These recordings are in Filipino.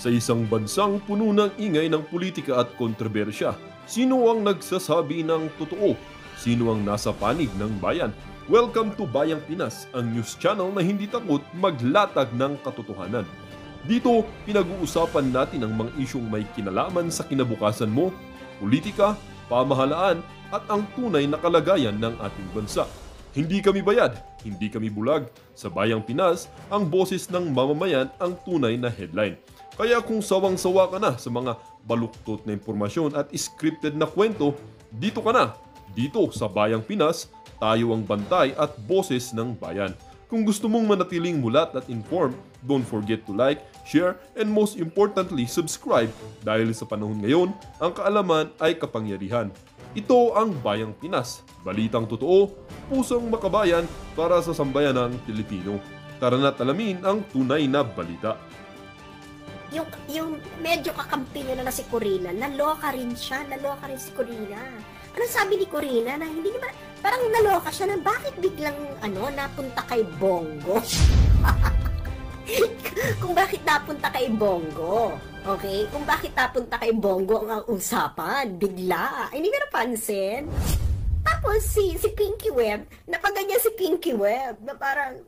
Sa isang bansang puno ng ingay ng politika at kontrobersya, sino ang nagsasabi ng totoo? Sino ang nasa panig ng bayan? Welcome to Bayang Pinas, ang news channel na hindi takot maglatag ng katotohanan. Dito, pinag-uusapan natin ang mga isyong may kinalaman sa kinabukasan mo, politika, pamahalaan at ang tunay na kalagayan ng ating bansa. Hindi kami bayad, hindi kami bulag. Sa Bayang Pinas, ang boses ng mamamayan ang tunay na headline. Kaya kung sawang-sawa ka na sa mga baluktot na impormasyon at scripted na kwento, dito ka na. Dito sa Bayang Pinas, tayo ang bantay at boses ng bayan. Kung gusto mong manatiling mulat at informed, don't forget to like, share, and most importantly, subscribe dahil sa panahon ngayon, ang kaalaman ay kapangyarihan. Ito ang Bayang Pinas, balitang totoo, pusong makabayan para sa sambayanang Pilipino. Tara na't alamin ang tunay na balita. Yung medyo kakampi niya na si Corina, naloka rin siya, naloka rin si Corina. Ano sabi ni Corina na hindi naman, parang naloka siya na bakit biglang napunta kay Bongo? Kung bakit napunta kay Bongo, okay? Kung bakit napunta kay Bongo ang usapan, bigla. Hindi mo napansin? Tapos si Pinky Web, napaganyan si Pinky Web, na parang,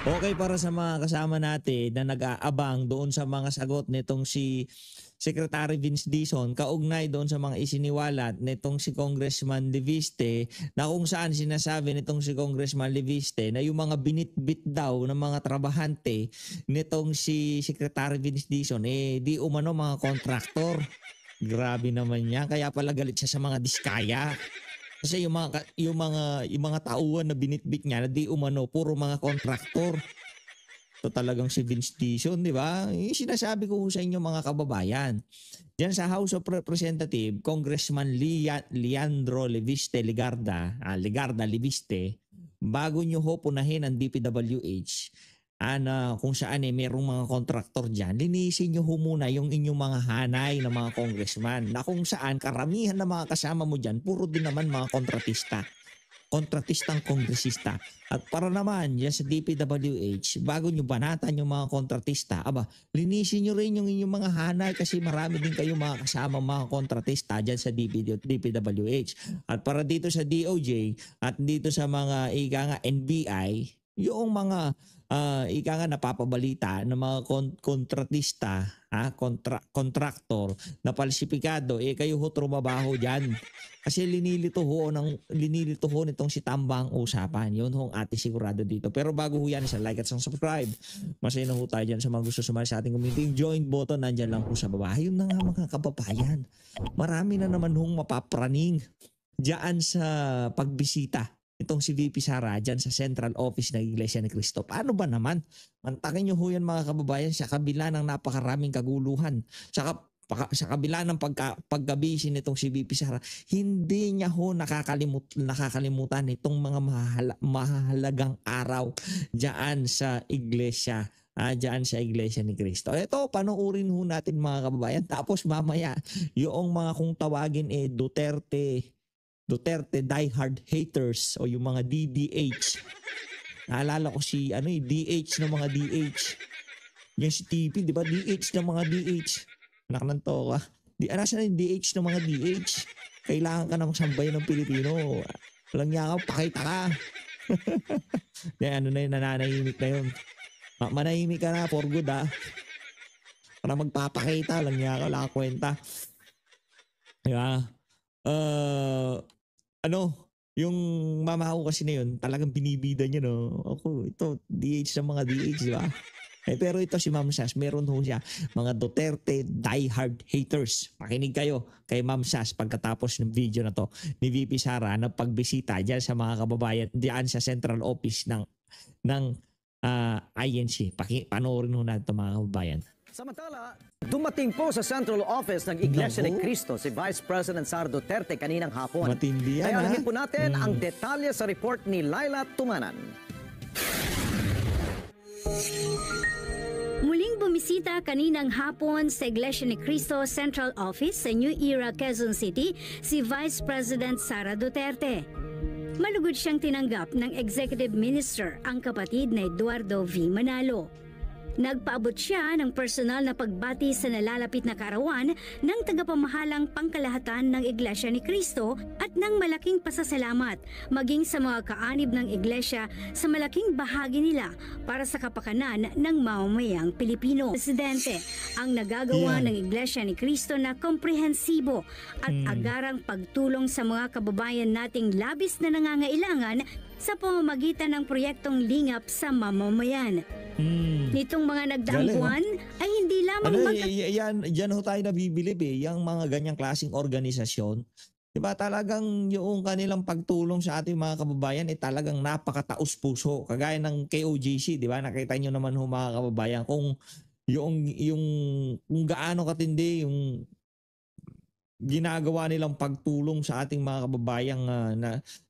okay, para sa mga kasama natin na nag-aabang doon sa mga sagot nitong si Secretary Vince Dizon, kaugnay doon sa mga isiniwalat nitong si Congressman Leviste, na kung saan sinasabi nitong si Congressman Leviste na yung mga binitbit daw ng mga trabahante nitong si Secretary Vince Dizon, di umano mga kontraktor. Grabe naman niya, kaya pala galit siya sa mga diskaya. Kasi yung mga tauhan na binitbit niya na di umano puro mga kontraktor. Ito talagang si Vince Dizon, di ba? Sinasabi ko sa inyo mga kababayan. Diyan sa House of Representatives, Congressman Leandro Leviste Legarda Leviste, bago nyo ho punahin ang DPWH, kung saan merong mga kontraktor dyan, linisin nyo ho muna yung inyong mga hanay ng mga congressman, na kung saan karamihan ng mga kasama mo dyan, puro din naman mga kontratistang kongresista. At para naman dyan sa DPWH, bago nyo banatan yung mga kontratista, linisin nyo rin yung inyong mga hanay kasi marami din kayong mga kasama mga kontratista dyan sa DPWH. At para dito sa DOJ at dito sa mga NBI, yung mga napapabalita ng mga kontratista, kontraktor na palsipikado, kayo ho trumabaho dyan. Kasi linilito ho nitong si Tamba ang usapan. Yun ho ang ating sigurado dito. Pero bago ho yan, like at subscribe. Masaya na ho tayo dyan sa mga gusto sumali sa ating community. Yung join button, nandyan lang po sa baba. Yun na nga mga kababayan. Marami na naman hong mapapraning dyan sa pagbisita itong si VP Sara dyan sa Central Office ng Iglesia ni Cristo. Paano ba naman? Mantakin nyo ho yan mga kababayan sa kabila ng napakaraming kaguluhan. Sa kabila ng pagkabisi nitong si VP Sara, hindi niya ho nakakalimutan itong mga mahalagang araw dyan sa Iglesia. Dyan sa Iglesia ni Cristo. Ito, panoorin ho natin mga kababayan. Tapos mamaya, yung mga kung tawagin Duterte diehard haters o yung mga DDH. Naalala ko si DH ng mga DH. Yan si TP, di ba? DH ng mga DH. Anak ng toka. Nasaan yung DH ng mga DH? Kailangan ka ng sambayan ng Pilipino. Walang niya ka, pakita ka. Yan, nananahimik na yun. Manahimik ka na, for good Para magpapakita, lang niya ka, wala ka kwenta. Diba? Yung mama ko kasi na yun, talagang binibida niya, no? Ako, ito, DH ng mga DH, di ba? Pero ito si Ma'am Sas, meron ho siya, mga Duterte diehard haters. Makinig kayo kay Ma'am Sas pagkatapos ng video na to ni VP Sara na pagbisita dyan sa mga kababayan diyan sa Central Office ng INC. Panoorin ho natin ito mga kababayan. Samantala, dumating po sa Central Office ng Iglesia ni Cristo si Vice President Sara Duterte kaninang hapon. Matindi yan, Kaya alamin po natin ang detalye sa report ni Laila Tumanan. Muling bumisita kaninang hapon sa Iglesia ni Cristo Central Office sa New Era, Quezon City si Vice President Sara Duterte. Malugod siyang tinanggap ng Executive Minister, ang kapatid na Eduardo V. Manalo. Nagpaabot siya ng personal na pagbati sa nalalapit na kaarawan ng tagapamahalang pangkalahatan ng Iglesia ni Cristo at ng malaking pasasalamat maging sa mga kaanib ng Iglesia sa malaking bahagi nila para sa kapakanan ng mamamayang Pilipino. Presidente, ang nagagawa ng Iglesia ni Cristo na komprehensibo at agarang pagtulong sa mga kababayan nating labis na nangangailangan sa pamamagitan ng proyektong lingap sa mamamayan. Nitong mga nagdaang Galing, buwan ay hindi lamang yan ho tayo nabibilib yung mga ganyang klaseng organisasyon. Diba talagang yung kanilang pagtulong sa ating mga kababayan talagang napakataos puso. Kagaya ng KOJC, di ba? Nakita nyo naman ho mga kababayan kung kung gaano katindi yung ginagawa nilang pagtulong sa ating mga kababayang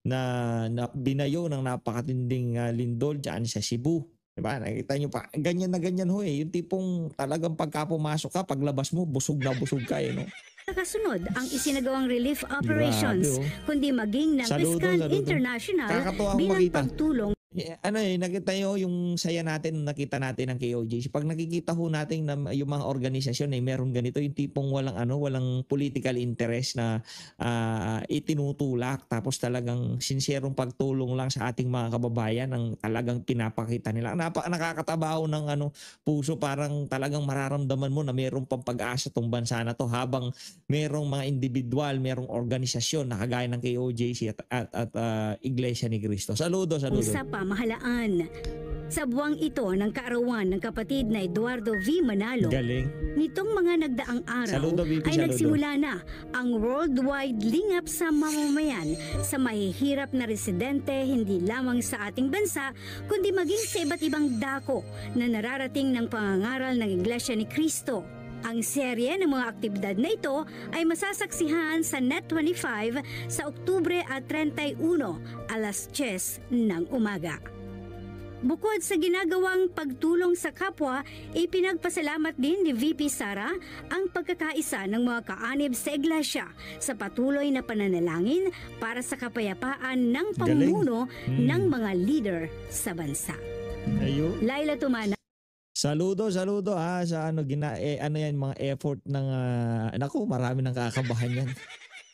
na binayo ng napakatinding lindol dyan sa Cebu. Diba? Nakita nyo pa, ganyan na ganyan ho Yung tipong talagang pagka pumasok ka, paglabas mo, busog na busog ka no? kasunod ang isinagawang relief operations, kundi maging ng Fiscal International bilang pagtulong. Nakita nyo yung saya natin, nakita natin ng KOJC. Pag nakikita ho natin na yung mga organisasyon meron ganito, yung tipong walang political interest na itinutulak, tapos talagang sincerong pagtulong lang sa ating mga kababayan ang talagang pinapakita nila. Nakakatabaho ng puso, parang talagang mararamdaman mo na mayroong pang pag-asa tong bansa na to habang mayroong mga individual, mayroong organisasyon na kagaya ng KOJC at Iglesia ni Cristo. Saludo. Sa pamahalaan. Sa buwang ito ng kaarawan ng kapatid na Eduardo V. Manalo, galing. Nitong mga nagdaang araw Saludo, ay nagsimula na ang worldwide lingap sa mamamayan sa mahihirap na residente hindi lamang sa ating bansa kundi maging sa iba't ibang dako na nararating ng pangangaral ng Iglesia ni Cristo. Ang serye ng mga aktibidad na ito ay masasaksihan sa Net25 sa Oktubre at 31, alas 10 ng umaga. Bukod sa ginagawang pagtulong sa kapwa, ipinagpasalamat din ni VP Sara ang pagkakaisa ng mga kaanib sa iglesia sa patuloy na pananalangin para sa kapayapaan ng pamumuno ng mga leader sa bansa. Laila Tumana. Saludo sa yan mga effort ng marami nang kakabahan yan.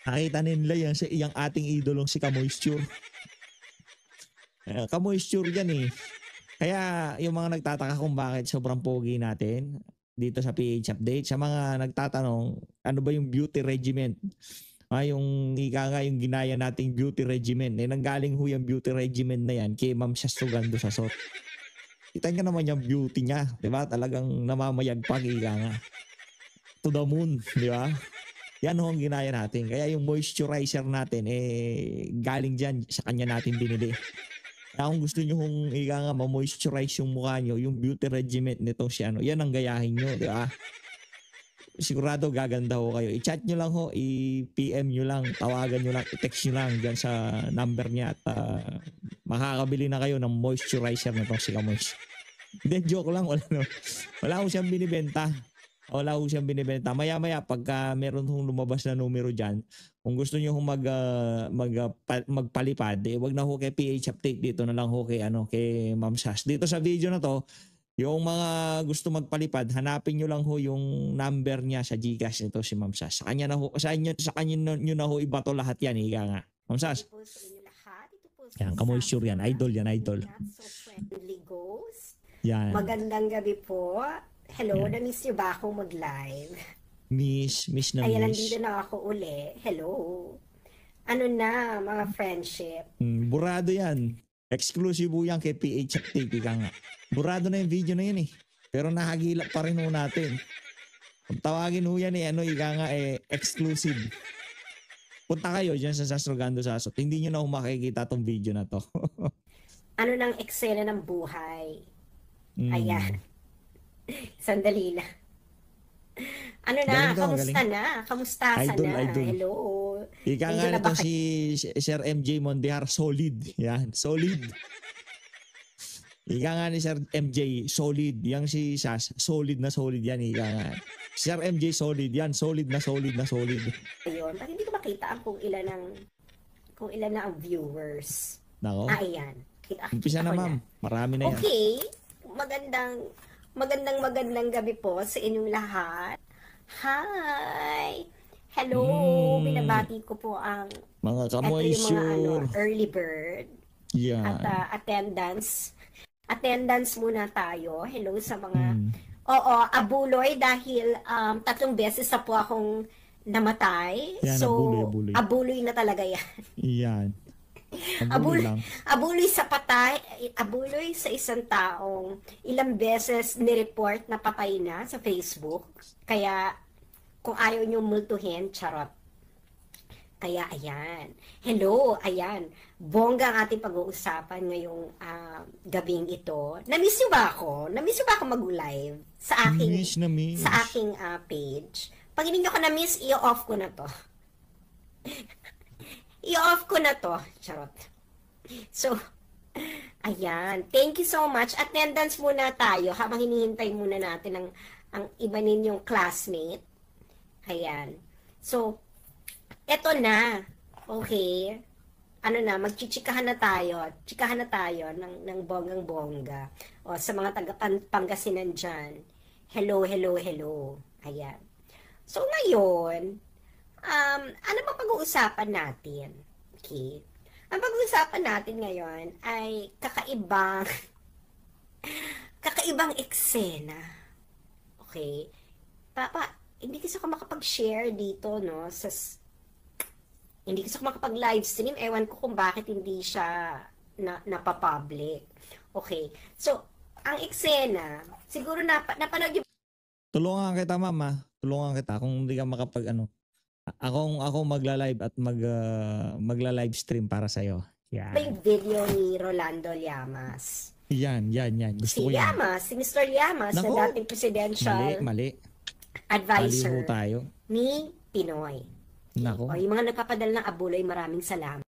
Nakita nila yung ating idolong si Kamoisture. Kamoisture yan Kaya yung mga nagtataka kung bakit sobrang pogi natin dito sa PH Update, sa mga nagtatanong ano ba yung beauty regimen, yung yung ginaya nating beauty regimen, nanggaling ho yung beauty regimen na yan kay Ma'am Sugando sa Sot. Kita nga naman yung beauty niya, di ba? Talagang namamayagpag, to the moon, di ba? Yan ho ang ginaya natin. Kaya yung moisturizer natin, galing dyan, sa kanya natin binili. Kaya kung gusto nyo kung ma-moisturize yung mukha nyo, yung beauty regimen nito yan ang gayahin nyo, di ba? Sigurado gaganda ho kayo. I-chat nyo lang i-PM nyo lang, tawagan nyo lang, i-text nyo lang dyan sa number niya at makakabili na kayo ng moisturizer na itong si Kamois. Hindi, joke lang. Wala ho siyang binibenta. Maya-maya, pagka meron hong lumabas na numero dyan, kung gusto nyo hong magpalipad, wag na ho kay PH Update. Dito na lang ho kay Ma'am Sas. Dito sa video na to, yung mga gusto magpalipad, hanapin nyo lang ho yung number niya sa GCash nito si Ma'am Sas. Sa kanya nyo na ho ibato lahat yan. Ma'am Sas. Yan, Kamoisture yan. Idol yan, idol. Yan. Magandang gabi po. Hello, na-miss niyo ba akong mag-live? Miss na Ayan, miss. nandito na ako uli. Hello. Ano na, mga friendship? Burado yan. Exclusive yan kay PH Update. Burado na yung video na yun Pero nahagilap pa rin ho natin. Kung tawagin ho yan exclusive. Punta kayo dyan sa Sastrogando Sasot. Hindi nyo na makikita tong video na to. Ano ng eksena ng buhay? Ayan. Sandali na. Ano na? Kamusta na? Kamustasan idol, na? Idol. Hello. Ika nga na to si Sir MJ Mondihar, solid. Yan, solid. Ika nga ni Sir MJ, solid. Yang si Sas, solid na solid yan. Ika nga. Sir MJ, solid yan. Solid na solid na solid. Ayun. Bakit hindi ko makita kung ilan na ang viewers? Nako. Ayan. Umpisa na, ma'am. Marami na yan. Okay. Magandang magandang gabi po sa inyong lahat. Hi! Hello! Binabati ko po ang Mga ito yung mga kamoysure. early bird at Yan. attendance. Attendance muna tayo. Hello sa mga Mm. Oo, abuloy dahil 3 beses na po akong namatay. Yan, So, abuloy. abuloy na talaga yan. Yan. Abuloy, Abuloy lang. abuloy sa patay, abuloy sa isang taong ilang beses nireport na patay na sa Facebook. Kaya, kung ayaw nyo multuhin, charot. Kaya, ayan. Hello, ayan. Bongga ang ating pag-uusapan ngayong gabing ito. Namiss nyo ba ako? Namiss nyo ba ako mag-live sa aking, Miss. sa aking page? Pag hindi nyo ko na-miss, i-off ko na to. I-off ko na to. Charot. So, ayan. Thank you so much. Attendance muna tayo habang hinihintay muna natin ang iba ninyong classmate. Ayan. So, eto na. Okay. Ano na, magchichikahan na tayo. Chikahan na tayo ng bonggang-bongga. O, sa mga taga-Pangasinan dyan. Hello. Ayan. So, ngayon, ano ba pag-uusapan natin? Okay. Ang pag-uusapan natin ngayon ay kakaibang eksena. Okay. Papa, hindi kasi ako makapag-share dito, no? Hindi kasi ako makapag-live stream. Ewan ko kung bakit hindi siya napapublic. Okay. So, ang eksena, siguro napanood yung Tulungan kita, mama. Tulungan kita kung hindi ka makapag ano. Ako magla-live at magla-live stream para sa iyo. ba Yan. yung video ni Rolando Llamas. Yan. Gusto ko Si yan. Llamas, si Mr. Llamas, Nako. na dating presidential Mali. advisor Mali ho tayo. ni Pinoy. Nako. O, yung mga nagpapadala ng abuloy, maraming salamat.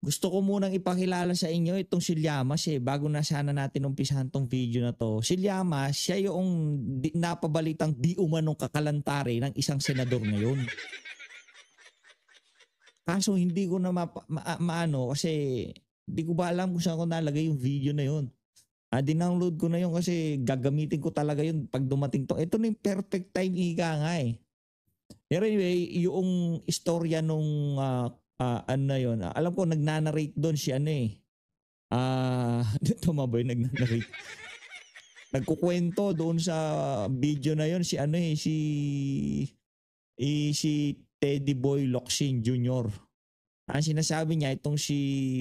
Gusto ko munang ipakilala sa inyo itong si Llamas bago na sana natin umpisahan tong video na to. Si Llamas, siya yung napabalitang di umanong kakalantari ng isang senador ngayon. Kaso hindi ko na maano kasi hindi ko ba alam kung saan ko nalagay yung video na yun. Dinownload ko na yun kasi gagamitin ko talaga yun pag dumating to. Ito na yung perfect time ika nga eh. Pero anyway, yung istorya nung ano na yun. Alam ko, nagnanarrate doon si ano eh. Tama ba yun? Nagnanarrate. Nagkukwento doon sa video na yun si ano eh, si Teddy Boy Locsin Jr. Ang sinasabi niya, itong si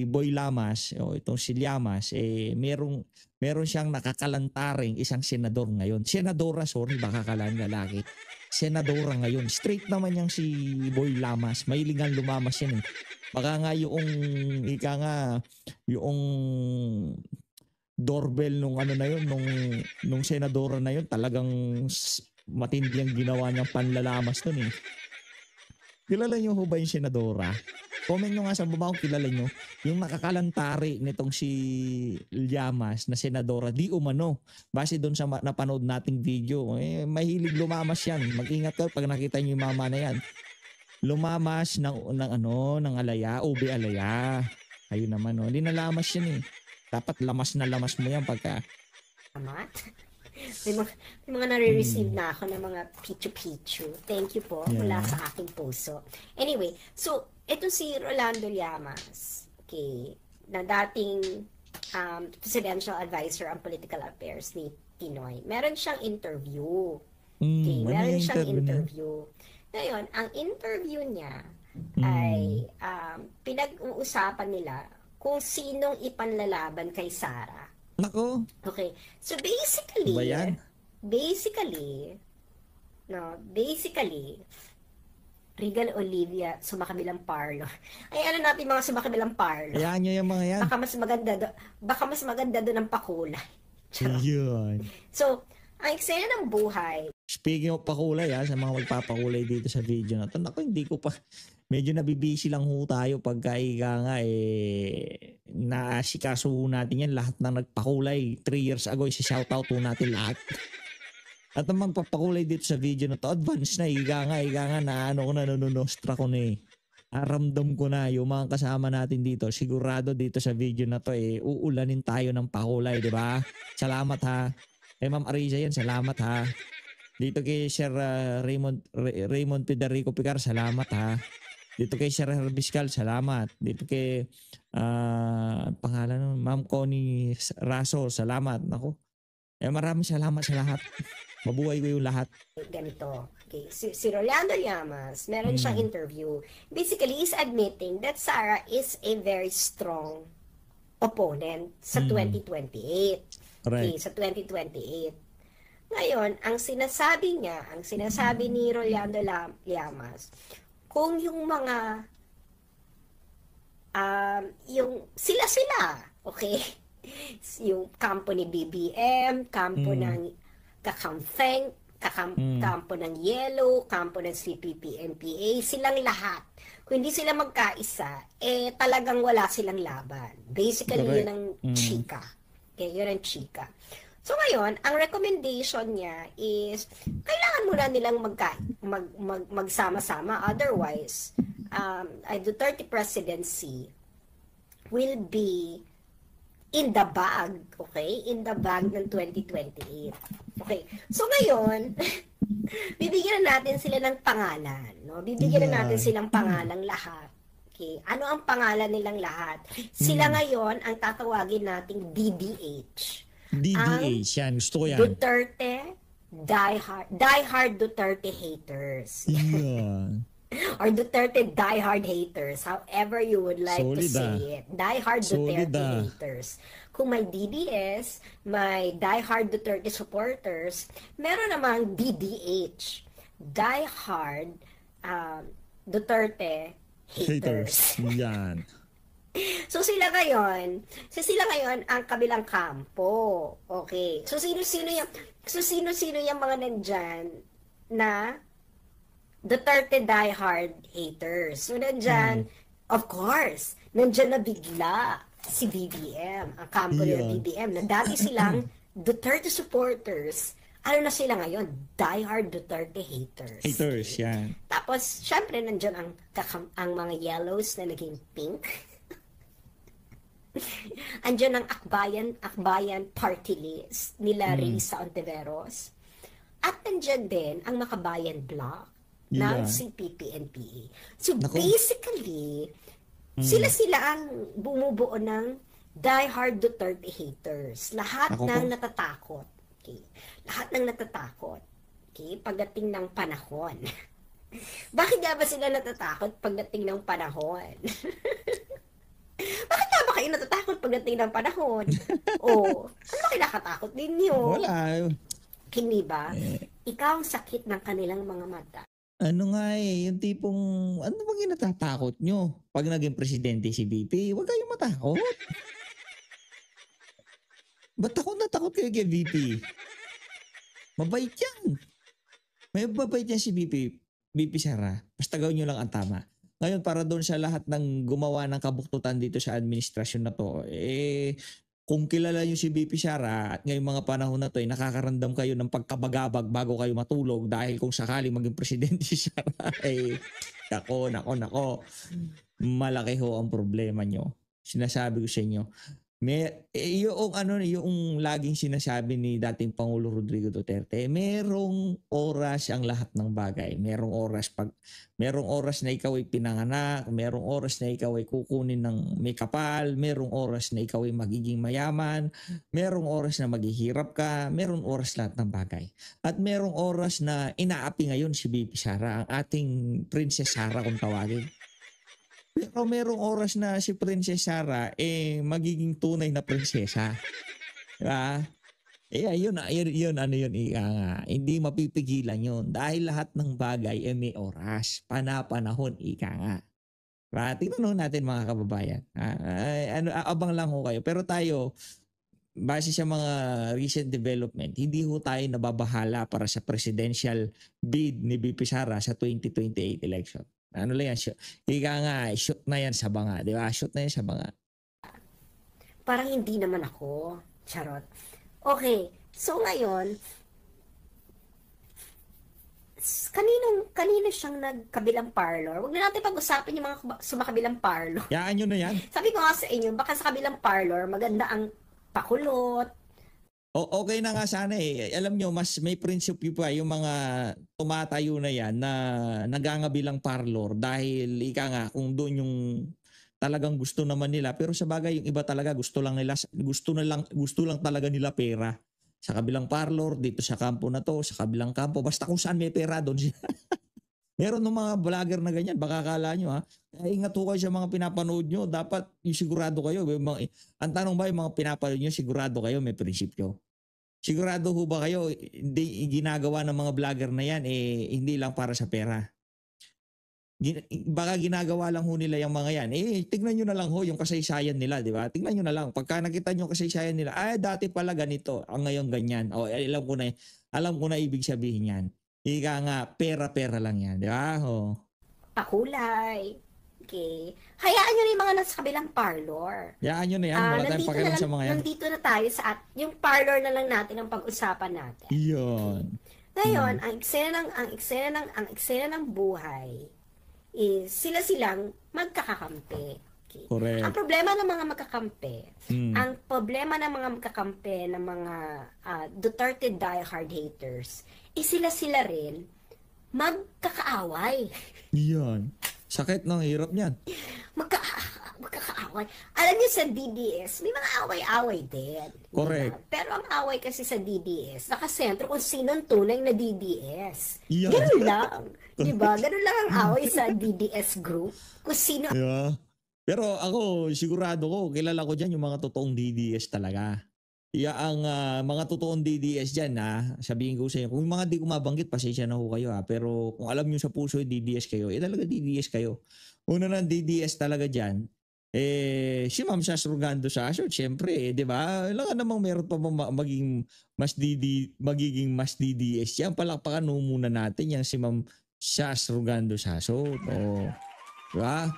Boy Llamas, o itong si Llamas, meron siyang nakakalantaring isang senador ngayon. Senadora, sorry, baka kalang lalaki. Senadora ngayon. Straight naman yang si Boy Llamas. Mahilingan lumamas yan eh. Baka nga yung doorbell nung ano na yun, nung senadora na yun, talagang matindi ang ginawa niyang panlalamas nun eh. Kilala niyo ho ba yung senadora? Comment nyo nga sa baba kung kilala nyo. Yung nakakalantari nitong si Llamas na senadora, di umano. Base doon sa napanood nating video. Mahilig lumamas yan. Mag-ingat ka pag nakita nyo yung mama na yan. Lumamas ng alaya, ube alaya. Ayun naman, no. Hindi nalamas yan eh. Dapat lamas na lamas mo yan pagka... May mga nare-receive na ako ng mga pichu-pichu. Thank you po mula Yeah. sa aking puso. Anyway, so, ito si Rolando Llamas, okay, na dating presidential advisor on political affairs ni Pinoy. Meron siyang interview. Okay, ano meron yung siyang interview niya? interview. Ngayon, ang interview niya ay pinag-uusapan nila kung sinong ipanlalaban kay Sara. Nako, Okay. So basically, ba yan? basically, Regal Olivia sumakabilang parlor. Ay, ano natin mga sumakabilang parlor? Hayaan nyo yung mga yan. Baka mas maganda doon ang pakulay. Yun. So, ang eksena ng buhay, Speaking of pakulay sa mga magpapakulay dito sa video na to. Naku, hindi ko pa, medyo nabibisi lang ho tayo pagka nga naasikaso natin yan. Lahat ng nagpakulay 3 years ago, isi-shoutout ho natin lahat. At ang magpapakulay dito sa video na to, advance na, ika nga na ano ko na, nanunostra ko na eh. Ramdam ko na yung mga kasama natin dito. Sigurado dito sa video na to uulanin tayo ng pakulay, di ba? Salamat ha. Ma'am Ariza yan, salamat ha. Dito kay Sir Raymond Federico Picar, salamat ha. Dito kay Sir Herbiscal, salamat. Dito kay pangalan nun, Ma'am Connie Raso, salamat. Nako. Maraming salamat sa lahat. Mabuhay ko yung lahat. Ganito. Okay. Si Rolando Llamas, meron siyang interview. Basically, is admitting that Sara is a very strong opponent sa 2028. Right. Okay, sa 2028. Ngayon, ang sinasabi ni Rolando Llamas, kung yung mga yung sila, okay? Yung kampo ni BBM, kampo ng Kakamfeng, kampo ng Yellow, kampo ng CPP-NPA, silang lahat. Kung hindi sila magkaisa, talagang wala silang laban. Basically, Correct. yun ang chika. Okay, yun ang chika. So ngayon, ang recommendation niya is kailangan muna nilang magsama-sama, otherwise Duterte presidency will be in the bag, okay? In the bag ng 2028. Okay. So ngayon, bibigyan na natin sila ng pangalan, no? Bibigyan na natin silang pangalang lahat. Okay. Ano ang pangalan nilang lahat? Sila ngayon ang tatawagin nating DDH. DDH, yan. Gusto ko yan. Duterte diehard Duterte haters. Yan. Or Duterte diehard haters, however you would like to say it. Diehard Duterte haters. Kung may DDS, may diehard Duterte supporters, meron namang DDH, diehard Duterte haters. Yan. So sila ngayon ang kabilang kampo. Okay. So sino-sino yung mga nandyan na Duterte diehard haters. So nandyan, of course, nandyan na bigla si BBM, ang kampo ng BBM, na dati silang Duterte supporters. Ano na sila ngayon? Diehard Duterte haters. Haters, yan. Tapos, syempre, nandyan ang mga yellows na naging pink. Andiyan ang Akbayan party list nila Risa Ontiveros. At nandiyan din ang Makabayan block ng CPP-NPA. So basically, sila ang bumubuo ng diehard Duterte haters. Lahat ng natatakot. Okay? Lahat ng natatakot. Okay? Pagdating ng panahon. Bakit nga ba sila natatakot pagdating ng panahon? Bakit nga ba kayo natatakot pagdating ng panahon? Ano kinakatakot ninyo? Wala. Hindi ba? Ikaw ang sakit ng kanilang mga mata. Ano nga yung tipong, ano bang natatakot nyo? Pag naging presidente si VP, huwag kayong matakot. Ba't takot na takot kayo kay VP? Mabait yan. May mabait yan si VP Sara. Basta gawin nyo lang ang tama. Ngayon, para doon sa lahat ng gumawa ng kabuktutan dito sa administrasyon na to, kung kilala nyo si VP Sara at ngayong mga panahon na to, nakakaramdam kayo ng pagkabagabag bago kayo matulog dahil kung sakaling maging presidente si Sara, nako, malaki ho ang problema nyo. Sinasabi ko sa inyo. Yung laging sinasabi ni dating Pangulo Rodrigo Duterte, merong oras ang lahat ng bagay. Merong oras na ikaw ay pinanganak, merong oras na ikaw ay kukunin ng may kapal, merong oras na ikaw ay magiging mayaman, merong oras na maghihirap ka, merong oras lahat ng bagay. At merong oras na inaapi ngayon si VP Sara, ang ating Princess Sara kung tawagin. Pero merong oras na si Princess Sara magiging tunay na prinsesa. Diba? Yun, hindi mapipigilan yun. Dahil lahat ng bagay may oras. Panahon, ika nga. Diba? Tingnan natin mga kababayan. Abang lang ho kayo. Pero tayo, base sa mga recent development, hindi ho tayo nababahala para sa presidential bid ni VP Sara sa 2028 election. Ano lang yan? Ika nga, shoot na yan sa banga. Di ba? Shoot na yan sa banga. Parang hindi naman ako. Charot. Okay. So ngayon, kanino siyang nagkabilang parlor? Huwag na natin pag-usapin yung mga sumakabilang parlor. Yaan nyo na yan. Sabi ko nga sa inyo, baka sa kabilang parlor, maganda ang pakulot, Okay na nga sana eh. Alam nyo, mas may prinsipyo pa yung mga tumatayo na yan na nagangabilang parlor dahil ika nga kung doon yung talagang gusto naman nila, pero sa bagay yung iba talaga gusto lang talaga nila pera. Sa kabilang parlor, dito sa kampo na to, sa kabilang kampo, basta kung saan may pera doon siya. Meron ng mga vlogger na ganyan, baka akala nyo ha. Kaya ingat ho kayo sa mga pinapanood nyo. Dapat yung sigurado kayo. Ang tanong ba yung mga pinapanood nyo, sigurado kayo may prinsipyo. Sigurado ho ba kayo, hindi ginagawa ng mga vlogger na yan, hindi lang para sa pera. Baka ginagawa lang ho nila yung mga yan. Tignan nyo na lang ho yung kasaysayan nila, di ba? Tignan nyo na lang. Pagka nakita nyo kasaysayan nila, dati pala ganito, ang ngayon ganyan. Alam ko na ibig sabihin yan. Ika nga, pera-pera lang yan, di ba? Pakulay. Okay. Hayaan nyo na yung mga nasa kabilang parlor. Hayaan nyo na yan. Wala tayong pakialam sa mga yan. Nandito na tayo sa yung parlor na lang natin ang pag-usapan natin. Iyon. Ngayon, ang eksena ng buhay is sila-silang magkakakampi. Okay. Correct. Ang problema ng mga magkakampi ng mga Duterte diehard haters is sila rin magkakaaway. Iyon. Sakit ng hirap niyan. Magkakaaway. Alam niyo sa DDS, may mga away-away din. Correct. Diba? Pero ang away kasi sa DDS, nakasentro kung sino ang tunay na DDS. Yeah. Ganun lang. Diba? Ganun lang ang away sa DDS group. Kung sino... Yeah. Pero ako, sigurado ko, kilala ko dyan yung mga totoong DDS talaga. Ang mga totoong DDS dyan, sabihin ko sa inyo, kung mga di ko mabanggit, pasensya na ho kayo Pero kung alam nyo sa puso DDS kayo, talaga DDS kayo. Una ng DDS talaga dyan, si Ma'am Sas Rogando Saso, syempre, di ba? Kailangan namang meron pa magiging mas DDS yan. Palakpakan muna natin yan si Ma'am Sas Rogando Saso. Di ba?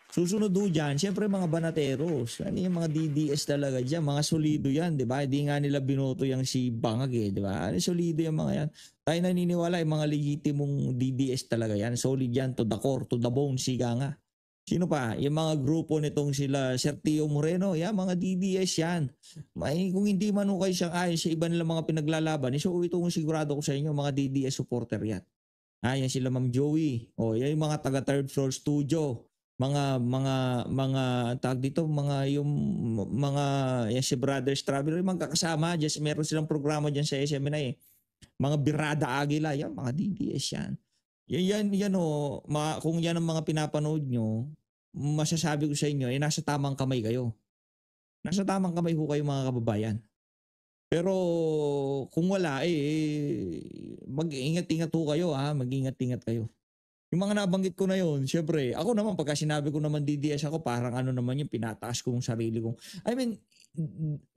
Susunod do dyan, syempre mga banateros. Ano yung mga DDS talaga dyan? Mga solido yan, di ba? Hindi nga nila binoto yung si Bangag di ba? Ano solido yung mga yan? Tayo naniniwala yung mga legitimong DDS talaga yan. Solid yan, to the core, to the bone, siga nga. Sino pa? Yung mga grupo nitong sila, Sir Tio Moreno, mga DDS yan. Kung hindi man kayo siyang ayon sa iba nila mga pinaglalaban, so ito kung sigurado ko sa inyo, mga DDS supporter yan. Yan sila Ma'am Joey. Yan yung mga taga third floor studio. Mga tag dito, yan si Brothers Traveler, magkakasama, just meron silang programa diyan sa SMNI. Mga Birada Agila, yan, mga DDS yan. Yan kung yan ang mga pinapanood nyo, masasabi ko sa inyo, nasa tamang kamay kayo. Nasa tamang kamay ho kayo mga kababayan. Pero kung wala, mag-ingat-ingat ho kayo mag-ingat-ingat kayo. Yung mga nabanggit ko na yun, syempre, ako naman, pagka sinabi ko naman DDS ako, parang naman yung pinataas ko yung sarili kong,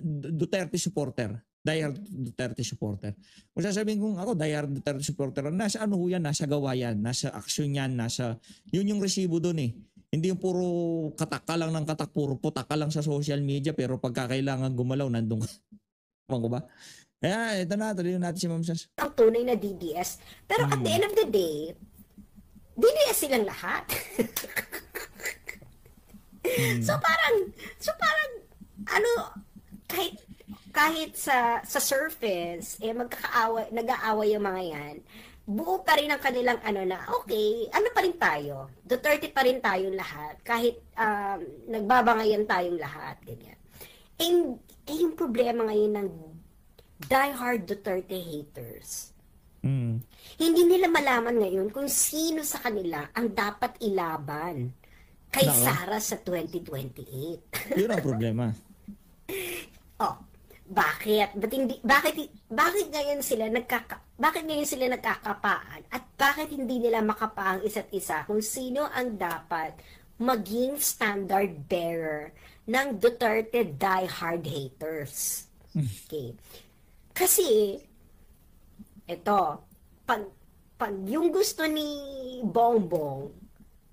Duterte supporter. Diehard Duterte supporter. Kung sasabihin kong ako, diehard Duterte supporter, nasa yan, nasa gawa yan, nasa aksyon yan, yun yung resibo doon Hindi yung puro katak ka lang ng katak, puro putak ka lang sa social media, pero pagka kailangan gumalaw, nandun ka. Ko ba? Kaya, ito na, tuloy natin si Ma'am Sas. Ang tunay na DDS. Pero at the end of the day, DDS silang lahat. So parang kahit sa surface nag-aaway yung mga yan, buo pa rin ang kanilang okay, pa rin tayo. Duterte pa rin tayong lahat kahit nagbabangayan tayong lahat, ganyan. Yung problema ngayon ng diehard Duterte haters. Hindi nila malaman ngayon kung sino sa kanila ang dapat ilaban kay Sara sa 2028. Yun ang problema. Bakit? Bakit ngayon sila nagkakapaan at bakit hindi nila makapa ang isa't isa kung sino ang dapat maging standard bearer ng Duterte diehard haters? Okay. Kasi pag yung gusto ni Bongbong,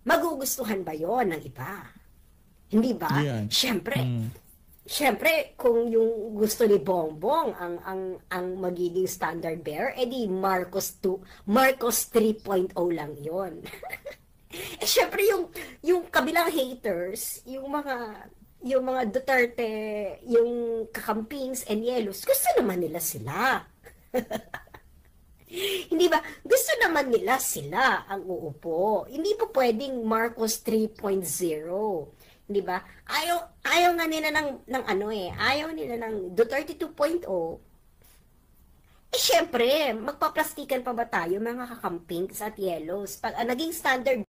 magugustuhan ba yon ng iba? Hindi ba? Yeah. Siyempre, kung yung gusto ni Bongbong ang magiging standard bearer, edi Marcos 3.0 lang yon. Siyempre, yung kabilang haters, yung mga yung mga Duterte, yung kakampings and yellows, gusto naman nila sila. Hindi ba? Gusto naman nila sila ang uupo. Hindi po pwedeng Marcos 3.0. Hindi ba? Ayaw nga nila ng ano eh. Ayaw nila ng Duterte 2.0. Syempre, magpaplastikan pa ba tayo mga kakampings at yellows? Pag naging standard